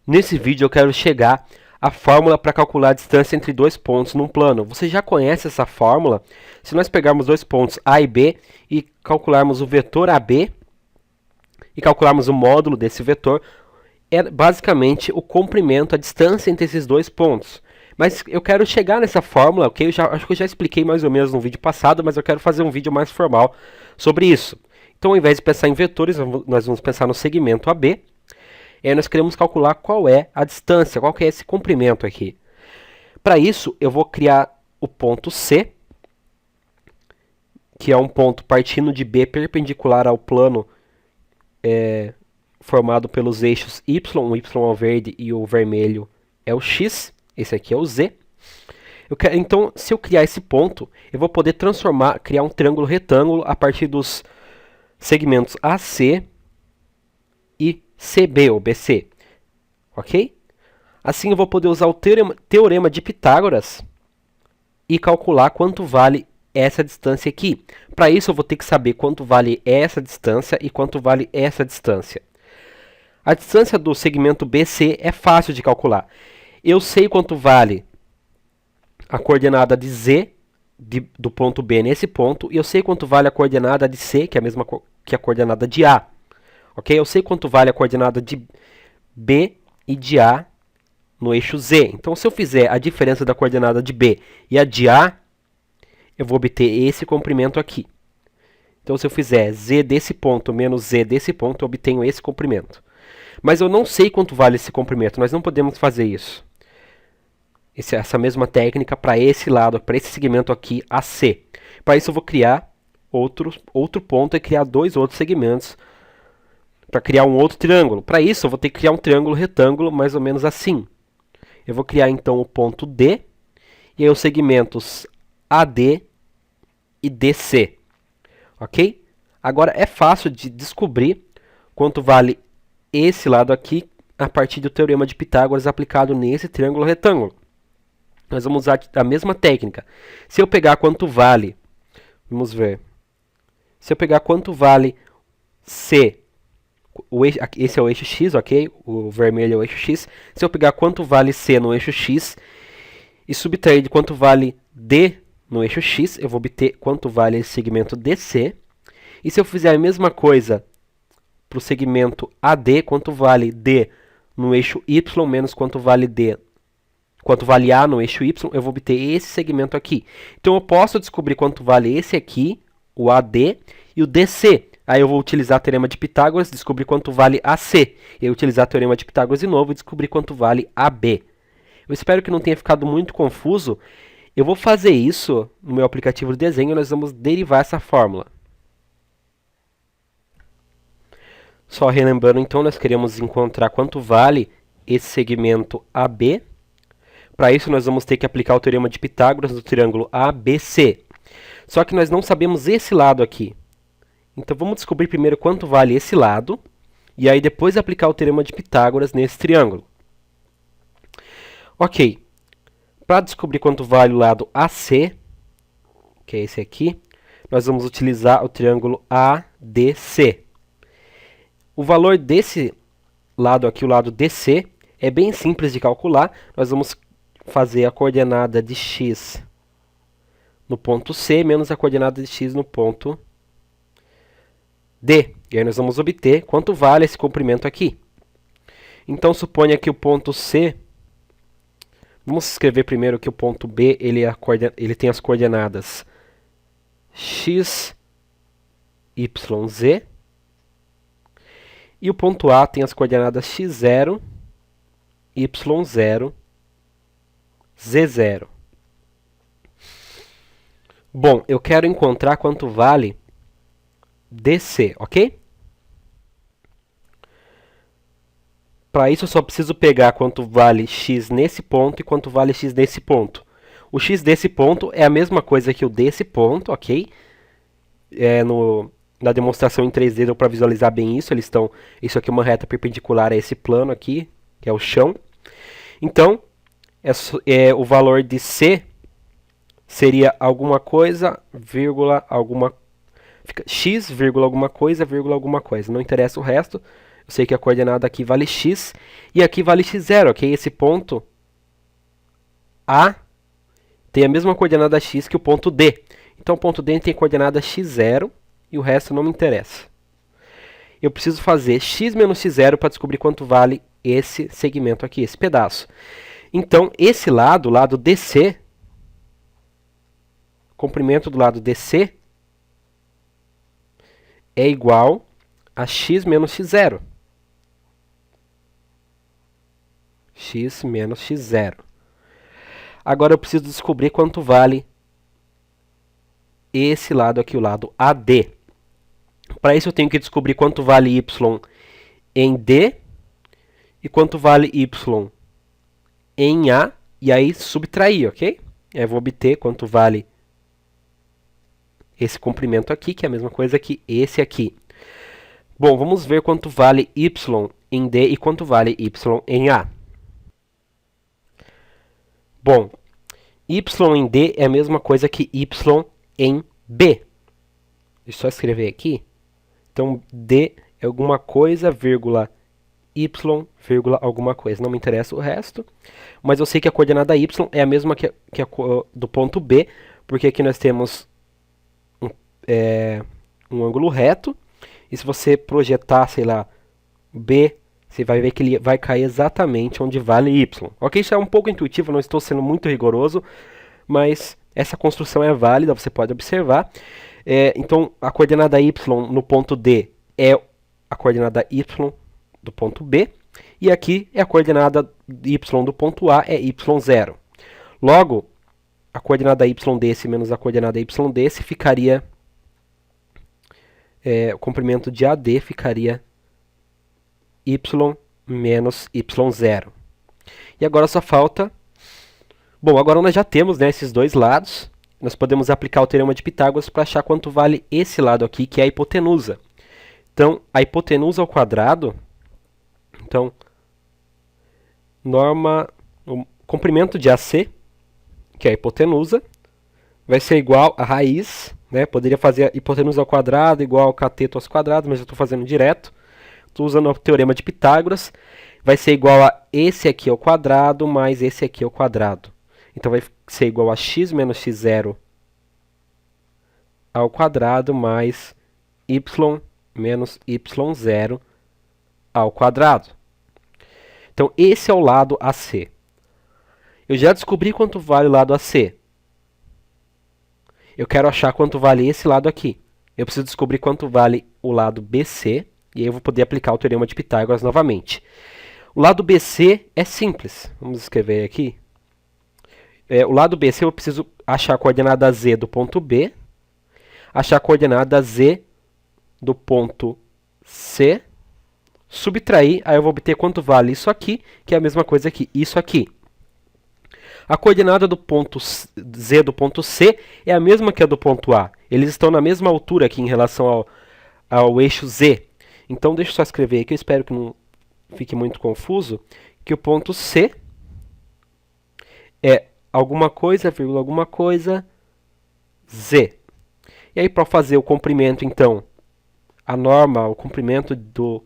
Nesse vídeo eu quero chegar à fórmula para calcular a distância entre dois pontos num plano. Você já conhece essa fórmula? Se nós pegarmos dois pontos A e B e calcularmos o vetor AB e calcularmos o módulo desse vetor, é basicamente o comprimento, a distância entre esses dois pontos. Mas eu quero chegar nessa fórmula, ok? Acho que eu já expliquei mais ou menos no vídeo passado, mas eu quero fazer um vídeo mais formal sobre isso. Então, ao invés de pensar em vetores, nós vamos pensar no segmento AB. E aí nós queremos calcular qual é a distância, qual que é esse comprimento aqui. Para isso, eu vou criar o ponto C, que é um ponto partindo de B perpendicular ao plano formado pelos eixos Y, o Y é o verde e o vermelho é o X, esse aqui é o Z. Então, se eu criar esse ponto, eu vou poder criar um triângulo retângulo a partir dos segmentos AC e CB, ou BC. Ok? Assim eu vou poder usar o teorema de Pitágoras e calcular quanto vale essa distância aqui. Para isso eu vou ter que saber quanto vale essa distância e quanto vale essa distância. A distância do segmento BC é fácil de calcular. Eu sei quanto vale a coordenada de Z do ponto B nesse ponto, e eu sei quanto vale a coordenada de C, que é a mesma que a coordenada de A. Ok? Eu sei quanto vale a coordenada de B e de A no eixo Z. Então, se eu fizer a diferença da coordenada de B e a de A, eu vou obter esse comprimento aqui. Então, se eu fizer Z desse ponto menos Z desse ponto, eu obtenho esse comprimento. Mas eu não sei quanto vale esse comprimento, nós não podemos fazer isso. Essa mesma técnica para esse lado, para esse segmento aqui, AC. Para isso eu vou criar outro ponto e criar dois outros segmentos para criar um outro triângulo. Para isso eu vou ter que criar um triângulo retângulo mais ou menos assim. Eu vou criar então o ponto D e aí os segmentos AD e DC. Ok? Agora é fácil de descobrir quanto vale esse lado aqui a partir do teorema de Pitágoras aplicado nesse triângulo retângulo. Nós vamos usar a mesma técnica. Se eu pegar quanto vale, vamos ver. Se eu pegar quanto vale C, esse é o eixo X, ok? O vermelho é o eixo X. Se eu pegar quanto vale C no eixo X e subtrair de quanto vale D no eixo X, eu vou obter quanto vale esse segmento DC. E se eu fizer a mesma coisa para o segmento AD, quanto vale D no eixo Y menos quanto vale A no eixo Y, eu vou obter esse segmento aqui. Então eu posso descobrir quanto vale esse aqui, o AD, e o DC. Aí eu vou utilizar o teorema de Pitágoras, descobrir quanto vale AC. E eu utilizar o teorema de Pitágoras de novo e descobrir quanto vale AB. Eu espero que não tenha ficado muito confuso. Eu vou fazer isso no meu aplicativo de desenho e nós vamos derivar essa fórmula. Só relembrando, então, nós queremos encontrar quanto vale esse segmento AB. Para isso, nós vamos ter que aplicar o teorema de Pitágoras no triângulo ABC. Só que nós não sabemos esse lado aqui. Então, vamos descobrir primeiro quanto vale esse lado. E aí, depois, aplicar o teorema de Pitágoras nesse triângulo. Ok. Para descobrir quanto vale o lado AC, que é esse aqui, nós vamos utilizar o triângulo ADC. O valor desse lado aqui, o lado DC, é bem simples de calcular. Nós vamos fazer a coordenada de x no ponto C menos a coordenada de x no ponto D. E aí nós vamos obter quanto vale esse comprimento aqui. Então suponha que o ponto C, vamos escrever primeiro que o ponto B ele tem as coordenadas x, y, z. E o ponto A tem as coordenadas x0, y0, z0. Bom, eu quero encontrar quanto vale DC, ok? Para isso eu só preciso pegar quanto vale x nesse ponto e quanto vale x nesse ponto. O x desse ponto é a mesma coisa que o desse ponto, ok? Na demonstração em 3D deu para visualizar bem isso. Isso aqui é uma reta perpendicular a esse plano aqui, que é o chão. Então, o valor de C seria alguma coisa, vírgula, x, vírgula, alguma coisa, não interessa o resto. Eu sei que a coordenada aqui vale x e aqui vale x0, ok? Esse ponto A tem a mesma coordenada x que o ponto D. Então o ponto D tem coordenada x0 e o resto não me interessa. Eu preciso fazer x menos x0 para descobrir quanto vale esse segmento aqui, esse pedaço. Então, esse lado, o lado DC, comprimento do lado DC, é igual a x menos x0. X menos x0. Agora eu preciso descobrir quanto vale esse lado aqui, o lado AD. Para isso eu tenho que descobrir quanto vale y em D e quanto vale y em A, e aí subtrair, ok? Aí eu vou obter quanto vale esse comprimento aqui, que é a mesma coisa que esse aqui. Bom, vamos ver quanto vale y em D e quanto vale y em A. Bom, y em D é a mesma coisa que y em B. Deixa eu só escrever aqui. Então, D é alguma coisa, vírgula, y, vírgula, alguma coisa. Não me interessa o resto. Mas eu sei que a coordenada y é a mesma que a do ponto B, porque aqui nós temos um ângulo reto. E se você projetar, sei lá, B, você vai ver que ele vai cair exatamente onde vale y. Ok? Isso é um pouco intuitivo, não estou sendo muito rigoroso, mas essa construção é válida, você pode observar. Então, a coordenada y no ponto D é a coordenada y do ponto B, e aqui é a coordenada y do ponto A, é y0. Logo, a coordenada y desse menos a coordenada y desse ficaria... o comprimento de AD ficaria y menos y0. E agora só falta... Bom, agora nós já temos, né, esses dois lados. Nós podemos aplicar o teorema de Pitágoras para achar quanto vale esse lado aqui, que é a hipotenusa. Então, a hipotenusa ao quadrado... Então, o comprimento de AC, que é a hipotenusa, vai ser igual a raiz, né? Poderia fazer a hipotenusa ao quadrado igual ao cateto aos quadrados, mas eu estou fazendo direto. Estou usando o teorema de Pitágoras. Vai ser igual a esse aqui ao quadrado mais esse aqui ao quadrado. Então vai ser igual a x menos x0 ao quadrado mais y menos y0 ao quadrado. Então esse é o lado AC. Eu já descobri quanto vale o lado AC. Eu quero achar quanto vale esse lado aqui. Eu preciso descobrir quanto vale o lado BC, e aí eu vou poder aplicar o teorema de Pitágoras novamente. O lado BC é simples. Vamos escrever aqui. O lado BC eu preciso achar a coordenada Z do ponto B, achar a coordenada Z do ponto C, subtrair, aí eu vou obter quanto vale isso aqui, que é a mesma coisa que isso aqui. A coordenada do ponto Z do ponto C é a mesma que a do ponto A. Eles estão na mesma altura aqui em relação ao eixo Z. Então, deixa eu só escrever aqui, eu espero que não fique muito confuso, que o ponto C é alguma coisa, vírgula, alguma coisa, Z. E aí, para fazer o comprimento, então, a norma, o comprimento do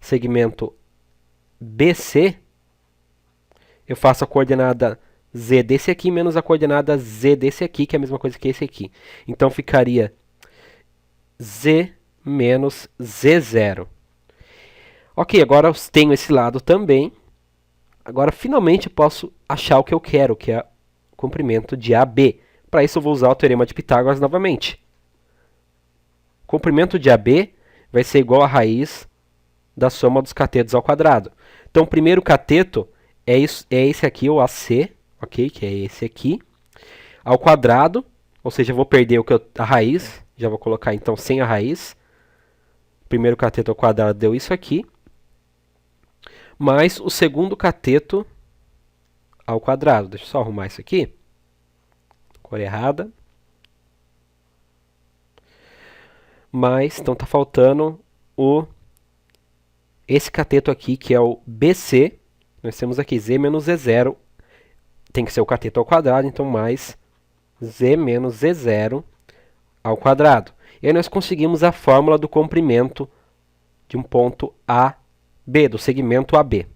segmento BC, eu faço a coordenada Z desse aqui menos a coordenada Z desse aqui, que é a mesma coisa que esse aqui. Então, ficaria Z menos Z0. Ok, agora eu tenho esse lado também. Agora, finalmente, eu posso achar o que eu quero, que é o comprimento de AB. Para isso, eu vou usar o teorema de Pitágoras novamente. O comprimento de AB vai ser igual a raiz da soma dos catetos ao quadrado. Então, o primeiro cateto é esse aqui, o AC, ok? Que é esse aqui, ao quadrado, ou seja, eu vou perder a raiz, já vou colocar então sem a raiz. O primeiro cateto ao quadrado deu isso aqui, mais o segundo cateto ao quadrado. Deixa eu só arrumar isso aqui, cor errada. Mas, então está faltando esse cateto aqui, que é o BC. Nós temos aqui Z menos Z0, tem que ser o cateto ao quadrado, então mais Z menos Z0 ao quadrado. E aí nós conseguimos a fórmula do comprimento de um ponto A B, do segmento AB.